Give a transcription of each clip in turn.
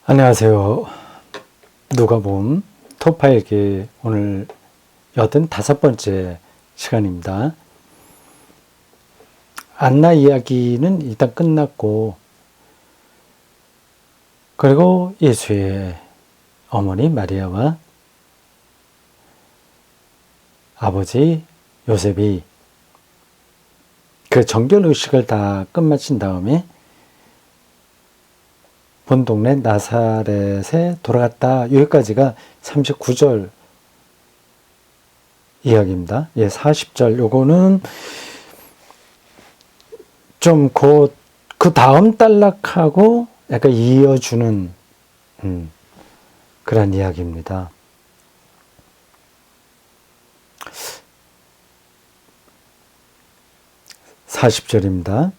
안녕하세요. 누가복음 토파에게 오늘 85번째 시간입니다. 안나 이야기는 일단 끝났고, 그리고 예수의 어머니 마리아와 아버지 요셉이 그 정결 의식을 다 끝마친 다음에 본 동네 나사렛에 돌아갔다. 여기까지가 39절 이야기입니다. 40절 요거는 좀 그 다음 단락하고 약간 이어주는 그런 이야기입니다. (40절입니다)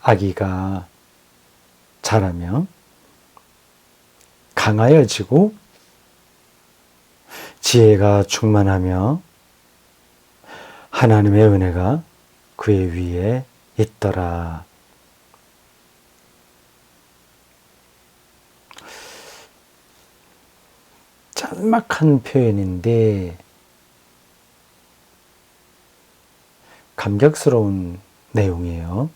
아기가 자라며 강하여지고 지혜가 충만하며 하나님의 은혜가 그의 위에 있더라. 짤막한 표현인데 감격스러운 내용이에요.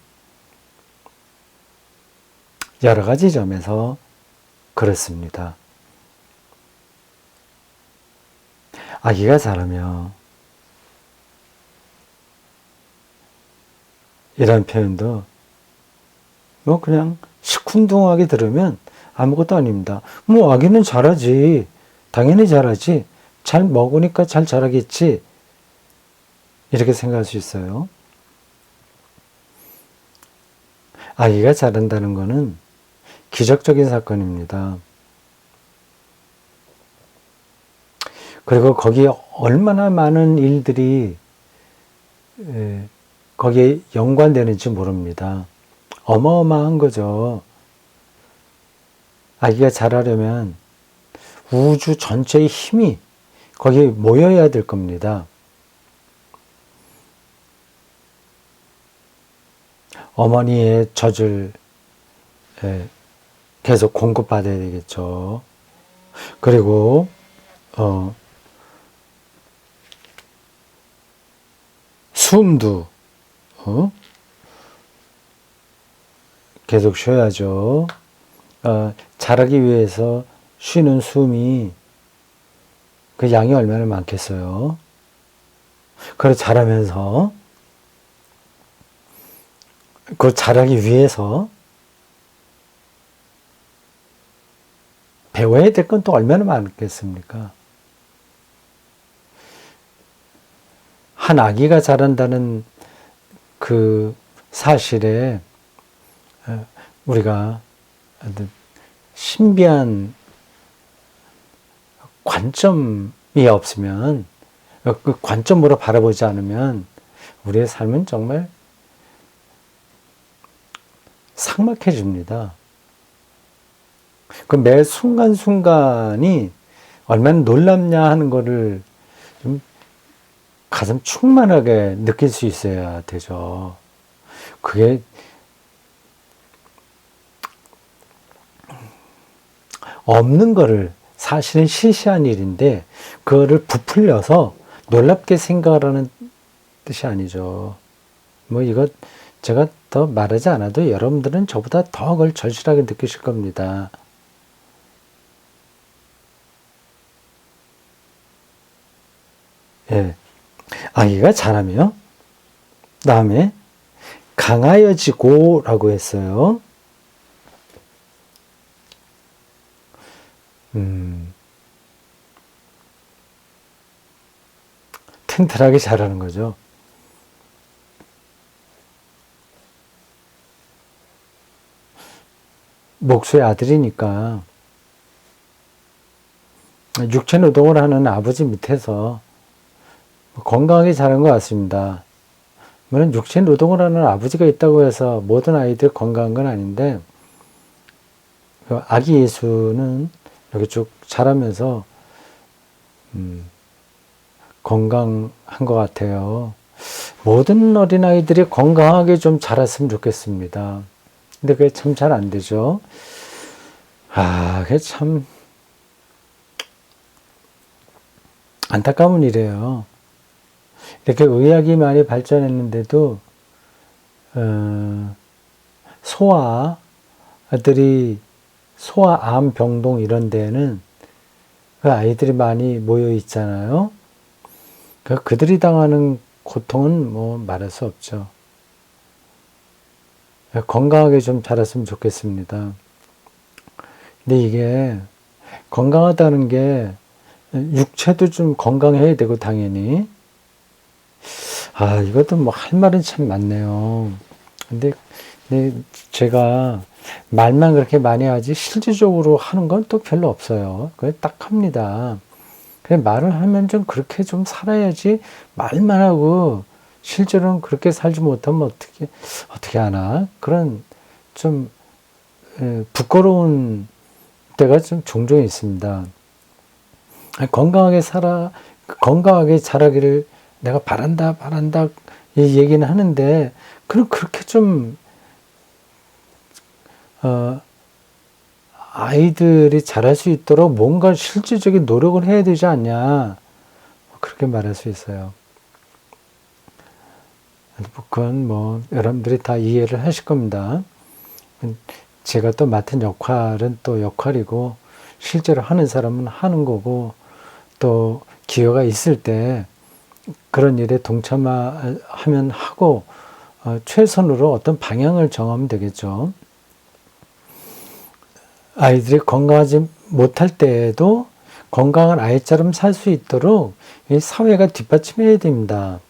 여러 가지 점에서 그렇습니다. 아기가 자라며 이런 표현도 그냥 시큰둥하게 들으면 아무것도 아닙니다. 아기는 잘하지. 당연히 잘하지. 잘 먹으니까 잘 자라겠지. 이렇게 생각할 수 있어요. 아기가 자란다는 것은 기적적인 사건입니다. 그리고 거기에 얼마나 많은 일들이 거기에 연관되는지 모릅니다. 어마어마한 거죠. 아기가 자라려면 우주 전체의 힘이 거기에 모여야 될 겁니다. 어머니의 젖을 계속 공급받아야 되겠죠. 그리고 숨도 계속 쉬어야죠. 자라기 위해서 쉬는 숨이 그 양이 얼마나 많겠어요. 그래 자라면서 그 자라기 위해서 배워야 될 건 또 얼마나 많겠습니까? 한 아기가 자란다는 그 사실에 우리가 신비한 관점이 없으면, 그 관점으로 바라보지 않으면 우리의 삶은 정말 삭막해집니다. 그 매 순간순간이 얼마나 놀랍냐 하는 거를 좀 가슴 충만하게 느낄 수 있어야 되죠. 그게 없는 거를 사실은 시시한 일인데 그거를 부풀려서 놀랍게 생각하라는 뜻이 아니죠. 이거 제가 더 말하지 않아도 여러분들은 저보다 더 그걸 절실하게 느끼실 겁니다. 아기가 자라며 다음에 강하여지고 라고 했어요. 튼튼하게 자라는 거죠. 목수의 아들이니까 육체 노동을 하는 아버지 밑에서 건강하게 자란 것 같습니다. 물론 육체 노동을 하는 아버지가 있다고 해서 모든 아이들 건강한 건 아닌데, 아기 예수는 이렇게 쭉 자라면서 건강한 것 같아요. 모든 어린아이들이 건강하게 좀 자랐으면 좋겠습니다. 근데 그게 참 잘 안 되죠. 그게 참 안타까운 일이에요. 이렇게 의학이 많이 발전했는데도 소아들이 소아암 병동 이런 데는 그 아이들이 많이 모여 있잖아요. 그들이 당하는 고통은 뭐 말할 수 없죠. 건강하게 좀 자랐으면 좋겠습니다. 근데 이게 건강하다는 게 육체도 좀 건강해야 되고 당연히 이것도 뭐 할 말은 참 많네요. 근데 제가 말만 그렇게 많이 하지 실질적으로 하는 건 또 별로 없어요. 그냥 딱 합니다. 그냥 말을 하면 좀 그렇게 좀 살아야지 말만 하고 실제로는 그렇게 살지 못하면 어떻게 하나? 그런 좀 부끄러운 때가 좀 종종 있습니다. 건강하게 자라기를 내가 바란다 이 얘기는 하는데 그럼 그렇게 좀 아이들이 잘할 수 있도록 뭔가 실질적인 노력을 해야 되지 않냐 그렇게 말할 수 있어요. 그건 뭐 여러분들이 다 이해를 하실 겁니다. 제가 또 맡은 역할은 또 역할이고 실제로 하는 사람은 하는 거고 또 기회가 있을 때 그런 일에 동참하면 하고 최선으로 어떤 방향을 정하면 되겠죠. 아이들이 건강하지 못할 때에도 건강한 아이처럼 살 수 있도록 이 사회가 뒷받침해야 됩니다.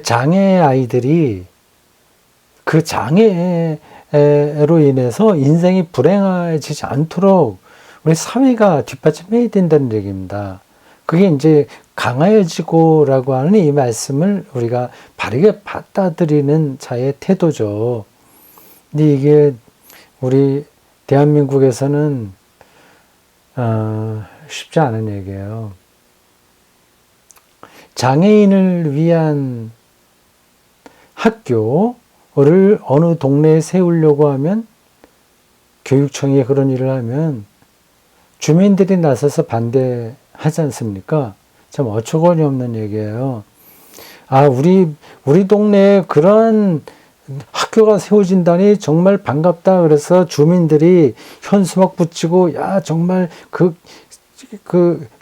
장애 아이들이 그 장애로 인해서 인생이 불행해지지 않도록 우리 사회가 뒷받침해야 된다는 얘기입니다. 그게 이제 강화여지고라고 하는 이 말씀을 우리가 바르게 받아들이는 자의 태도죠. 근데 이게 우리 대한민국에서는 쉽지 않은 얘기예요. 장애인을 위한 학교를 어느 동네에 세우려고 하면 교육청이 그런 일을 하면 주민들이 나서서 반대하지 않습니까? 참 어처구니 없는 얘기예요. 우리 동네에 그런 학교가 세워진다니 정말 반갑다. 그래서 주민들이 현수막 붙이고 정말 그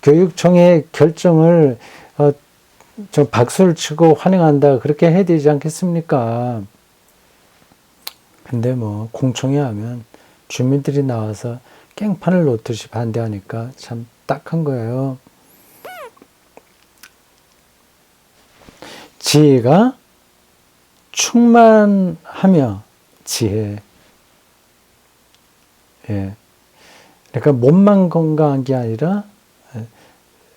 교육청의 결정을 좀 박수를 치고 환영한다. 그렇게 해야 되지 않겠습니까? 근데 뭐 공청회 하면 주민들이 나와서 깽판을 놓듯이 반대하니까 참 딱한 거예요. 지혜가 충만하며 지혜. 그러니까 몸만 건강한 게 아니라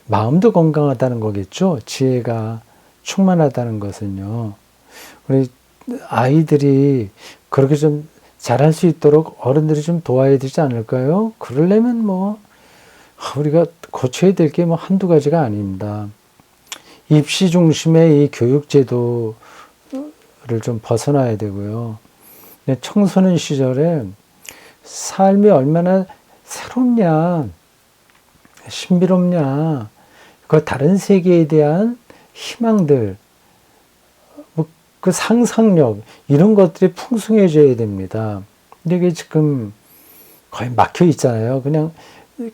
마음도 건강하다는 거겠죠. 지혜가 충만하다는 것은요. 우리 아이들이 그렇게 좀 잘할 수 있도록 어른들이 좀 도와야 되지 않을까요? 그러려면 뭐 우리가 고쳐야 될 게 뭐 한두 가지가 아닙니다. 입시 중심의 이 교육 제도를 좀 벗어나야 되고요. 청소년 시절에 삶이 얼마나 새롭냐, 신비롭냐, 그 다른 세계에 대한 희망들, 그 상상력, 이런 것들이 풍성해져야 됩니다. 근데 이게 지금 거의 막혀 있잖아요. 그냥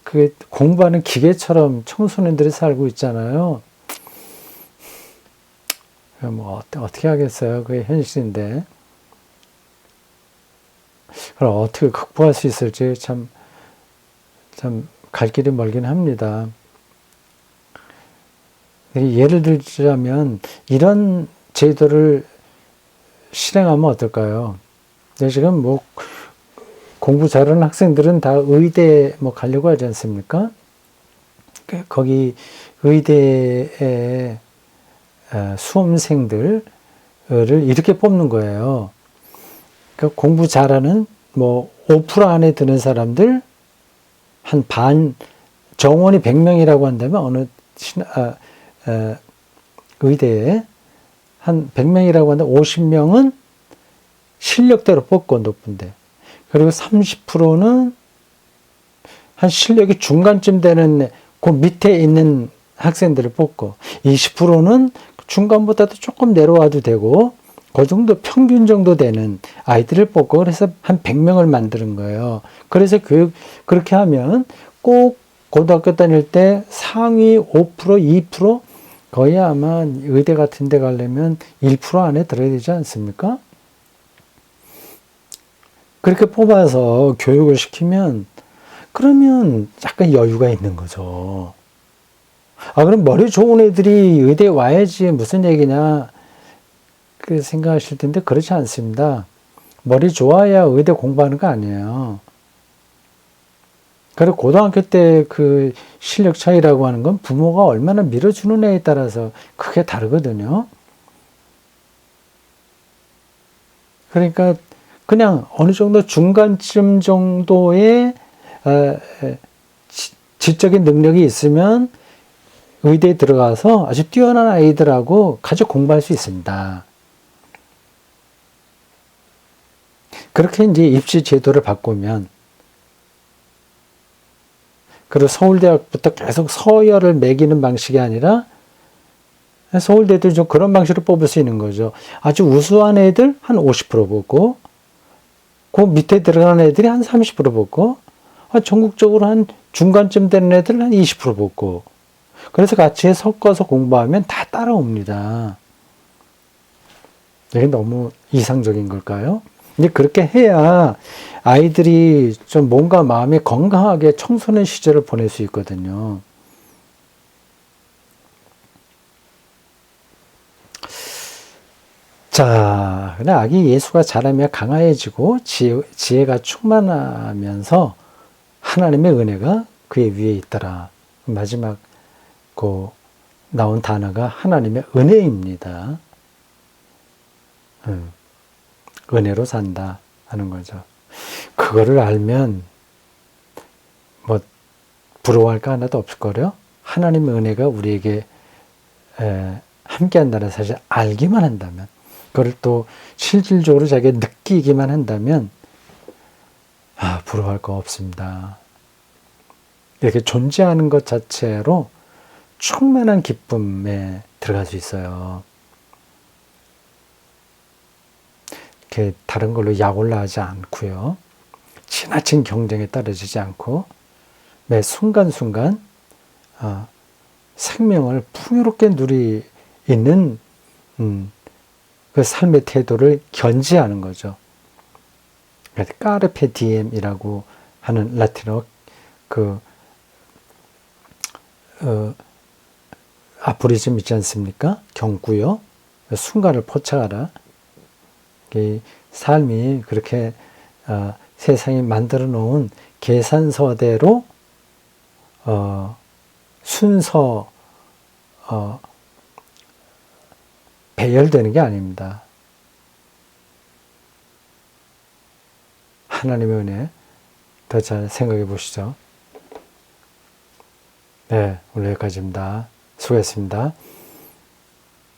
그 공부하는 기계처럼 청소년들이 살고 있잖아요. 뭐 어떻게 하겠어요? 그게 현실인데. 그럼 어떻게 극복할 수 있을지 참 갈 길이 멀긴 합니다. 예를 들자면 이런 제도를 실행하면 어떨까요? 지금 뭐 공부 잘하는 학생들은 다 의대 뭐 가려고 하지 않습니까? 거기 의대에 수험생들을 이렇게 뽑는 거예요. 그러니까 공부 잘하는 뭐 5% 안에 드는 사람들 한 반, 정원이 100명이라고 한다면 어느 의대에 한 100명이라고 한다면 50명은 실력대로 뽑고 높은데 그리고 30%는 한 실력이 중간쯤 되는 그 밑에 있는 학생들을 뽑고 20%는 중간보다도 조금 내려와도 되고 그 정도 평균 정도 되는 아이들을 뽑고 그래서 한 100명을 만드는 거예요. 그래서 그렇게 하면 꼭 고등학교 다닐 때 상위 5%, 2% 거의 아마 의대 같은 데 가려면 1% 안에 들어야 되지 않습니까? 그렇게 뽑아서 교육을 시키면 그러면 약간 여유가 있는 거죠. 아, 그럼 머리 좋은 애들이 의대에 와야지 무슨 얘기냐 그 생각하실 텐데 그렇지 않습니다. 머리 좋아야 의대 공부하는 거 아니에요. 그리고 고등학교 때 그 실력 차이라고 하는 건 부모가 얼마나 밀어주는 애에 따라서 크게 다르거든요. 그러니까 그냥 어느 정도 중간쯤 정도의 지적인 능력이 있으면 의대에 들어가서 아주 뛰어난 아이들하고 같이 공부할 수 있습니다. 그렇게 이제 입시 제도를 바꾸면, 그리고 서울대학부터 계속 서열을 매기는 방식이 아니라 서울대도 좀 그런 방식으로 뽑을 수 있는 거죠. 아주 우수한 애들 한 50% 뽑고, 그 밑에 들어가는 애들이 한 30% 뽑고, 전국적으로 한 중간쯤 되는 애들 한 20% 뽑고, 그래서 같이 섞어서 공부하면 다 따라옵니다. 이게 너무 이상적인 걸까요? 근데 그렇게 해야 아이들이 좀 몸과 마음이 건강하게 청소년 시절을 보낼 수 있거든요. 자, 근데 아기 예수가 자라며 강화해지고 지혜가 충만하면서 하나님의 은혜가 그의 위에 있더라. 마지막 나온 단어가 하나님의 은혜입니다. 은혜로 산다 하는 거죠. 그거를 알면 뭐 부러워할 거 하나도 없을 거요. 하나님의 은혜가 우리에게 함께한다는 사실 알기만 한다면, 그걸 또 실질적으로 자기가 느끼기만 한다면 부러워할 거 없습니다. 이렇게 존재하는 것 자체로 충만한 기쁨에 들어갈 수 있어요. 이렇게 다른 걸로 약올라하지 않고요. 지나친 경쟁에 떨어지지 않고 매 순간순간 생명을 풍요롭게 누리는 그 삶의 태도를 견지하는 거죠. 까르페 디엠이라고 하는 라틴어 아포리즘 있지 않습니까? 경구요. 순간을 포착하라. 삶이 그렇게 세상이 만들어 놓은 계산서대로 순서 배열되는 게 아닙니다. 하나님의 은혜 더 잘 생각해 보시죠. 네, 오늘 여기까지입니다. 수고했습니다.